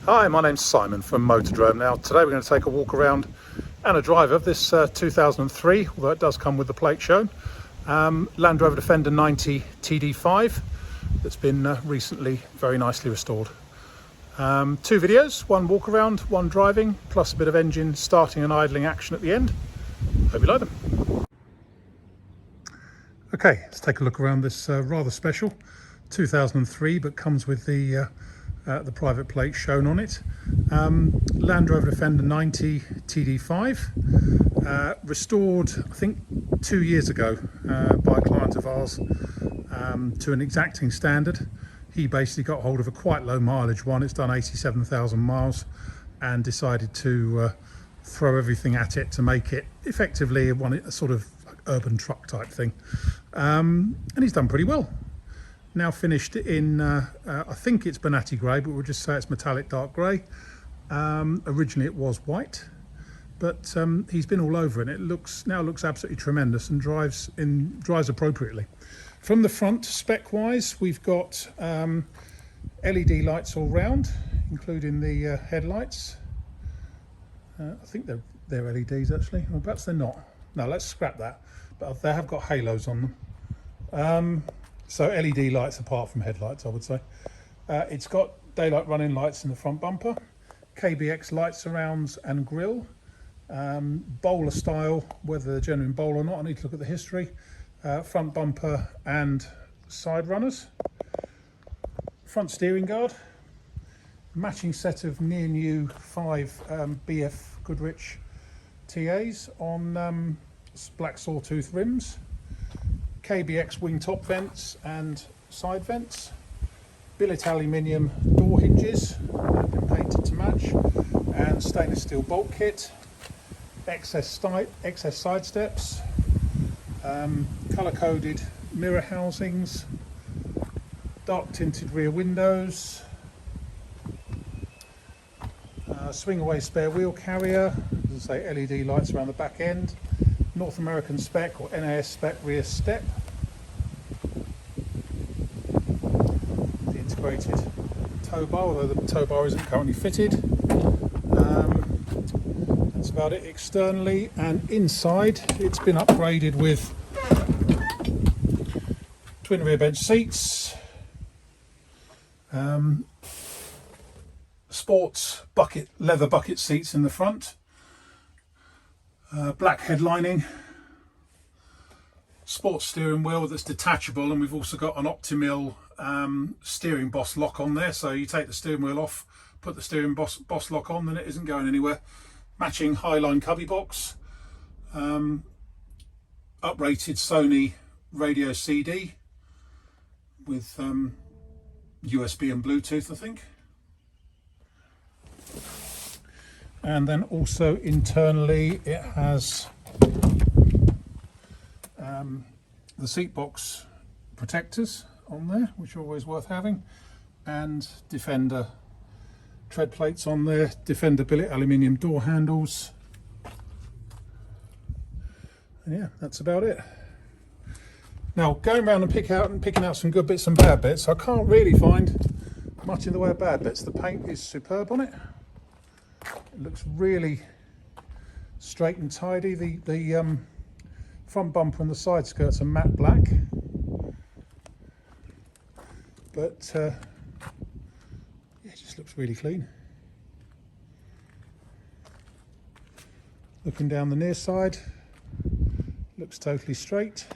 Hi, my name's Simon from Motodrome. Now today we're going to take a walk around and a drive of this 2003, although it does come with the plate shown, Land Rover Defender 90 TD5 that's been recently very nicely restored. Two videos, one walk around, one driving, plus a bit of engine starting and idling action at the end. Hope you like them. Okay, let's take a look around this rather special 2003, but comes with the private plate shown on it. Land Rover Defender 90 TD5, restored I think 2 years ago by a client of ours to an exacting standard. He basically got hold of a quite low mileage one. It's done 87,000 miles and decided to throw everything at it to make it effectively a sort of like urban truck type thing, and he's done pretty well. Now finished in, I think it's Bonatti grey, but we'll just say it's metallic dark grey. Originally it was white, but he's been all over it. It now looks absolutely tremendous and drives appropriately. From the front, spec-wise, we've got LED lights all round, including the headlights. I think they're LEDs actually, or perhaps they're not. No, let's scrap that. But they have got halos on them. So LED lights apart from headlights, I would say. It's got daylight running lights in the front bumper, KBX light surrounds and grille, bowler style, whether they're genuine bowl or not, I need to look at the history, front bumper and side runners, front steering guard, matching set of near new 5 BF Goodrich TAs on black sawtooth rims, KBX wing top vents and side vents, billet aluminium door hinges, been painted to match, and stainless steel bolt kit, excess side steps, colour coded mirror housings, dark tinted rear windows, swing away spare wheel carrier, as I say, LED lights around the back end, North American spec or NAS spec rear step, the integrated tow bar, although the tow bar isn't currently fitted. That's about it externally, and inside it's been upgraded with twin rear bench seats, sports leather bucket seats in the front, black headlining, sports steering wheel that's detachable, and we've also got an Optimil steering boss lock on there, so you take the steering wheel off, put the steering boss lock on, then it isn't going anywhere. Matching Highline cubby box, uprated Sony radio CD with USB and Bluetooth, I think. And then also internally it has the seat box protectors on there, which are always worth having, and Defender tread plates on there, Defender billet aluminium door handles, and yeah, that's about it. Now going around and picking out some good bits and bad bits, I can't really find much in the way of bad bits. The paint is superb on it. It looks really straight and tidy. The front bumper and the side skirts are matte black, but yeah, it just looks really clean. Looking down the near side, looks totally straight.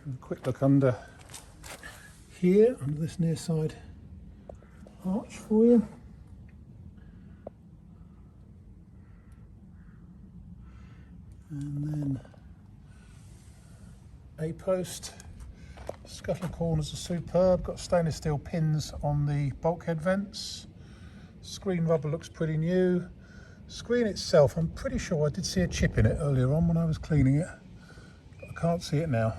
And a quick look under here, under this near side arch for you. And then a post. Scuttle corners are superb, got stainless steel pins on the bulkhead vents. Screen rubber looks pretty new. Screen itself, I'm pretty sure I did see a chip in it earlier on when I was cleaning it. I can't see it now.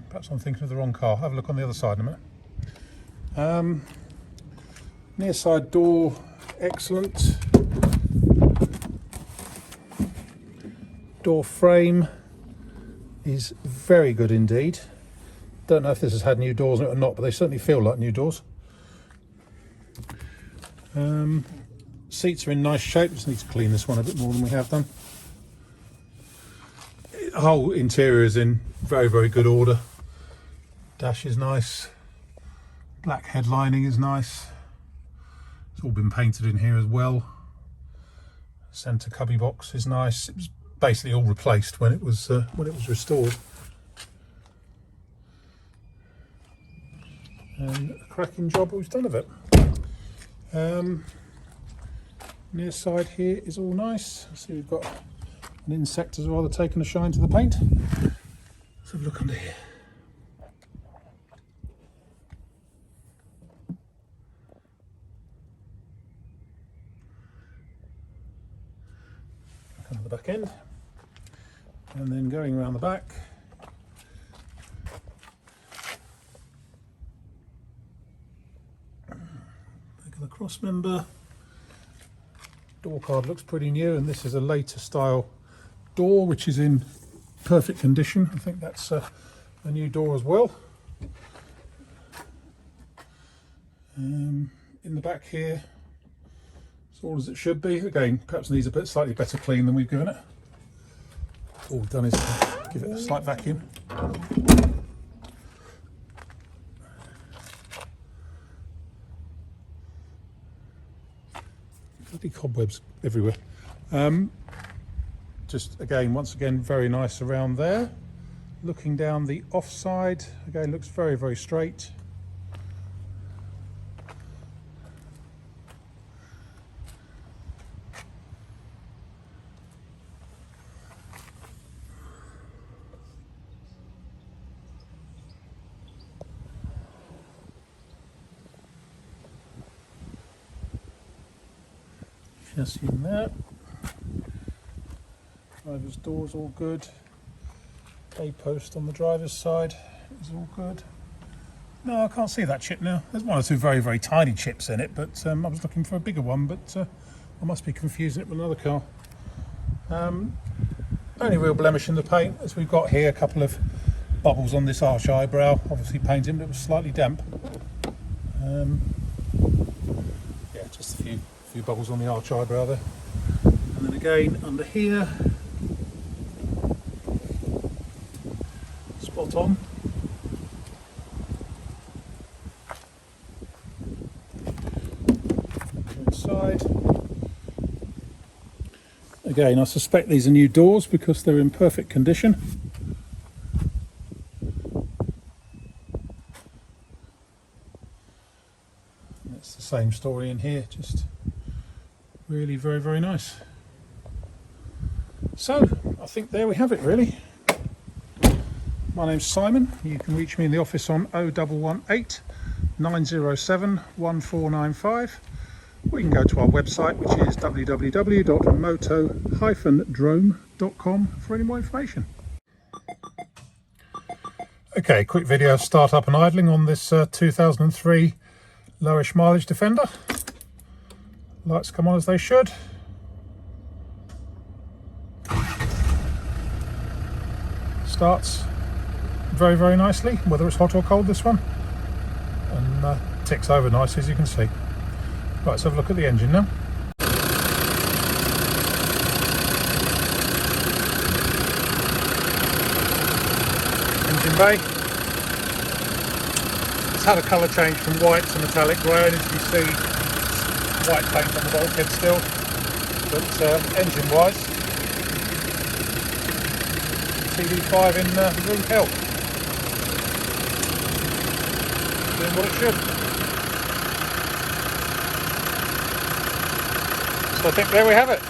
Perhaps I'm thinking of the wrong car. Have a look on the other side in a minute. Near side door, excellent. Door frame is very good indeed. Don't know if this has had new doors in it or not, but they certainly feel like new doors. Seats are in nice shape, just need to clean this one a bit more than we have done. The whole interior is in very, very good order. Dash is nice, black headlining is nice. It's all been painted in here as well. Centre cubby box is nice. It was basically all replaced when it was restored. And a cracking job we've done of it. Near side here is all nice. See, we've got an insect as well that's taken a shine to the paint. Let's have a look under here. Back under the back end, and then going around the back. The cross member. Door card looks pretty new, and this is a later style door which is in perfect condition. I think that's a new door as well. In the back here, it's all as it should be. Again, perhaps needs a bit slightly better clean than we've given it. All we've done is give it a slight vacuum. Bloody cobwebs everywhere. Just again, once again, very nice around there. Looking down the offside, again, looks very, very straight. Chassis in there. Driver's door's all good. A-post on the driver's side is all good. No, I can't see that chip now. There's one or two very, very tiny chips in it, but I was looking for a bigger one, but I must be confusing it with another car. Only real blemish in the paint, as we've got here, a couple of bubbles on this arch eyebrow. Obviously painted, but it was slightly damp. Yeah, just a few bubbles on the arch eyebrow there. And then again, under here, spot on. Inside. Again, I suspect these are new doors because they're in perfect condition. And it's the same story in here, just really very, very nice. So, I think there we have it really. My name's Simon. You can reach me in the office on 0118 907 1495. Or you can go to our website, which is www.moto-drome.com for any more information. Okay, quick video of start up and idling on this 2003 lowish mileage Defender. Lights come on as they should. Starts very, very nicely, whether it's hot or cold, this one. And ticks over nicely, as you can see. Right, let's have a look at the engine now. Engine bay. It's had a colour change from white to metallic grey, and as you can see, white paint on the bulkhead still, but engine wise, TD5 in room help, doing what it should. So I think there we have it.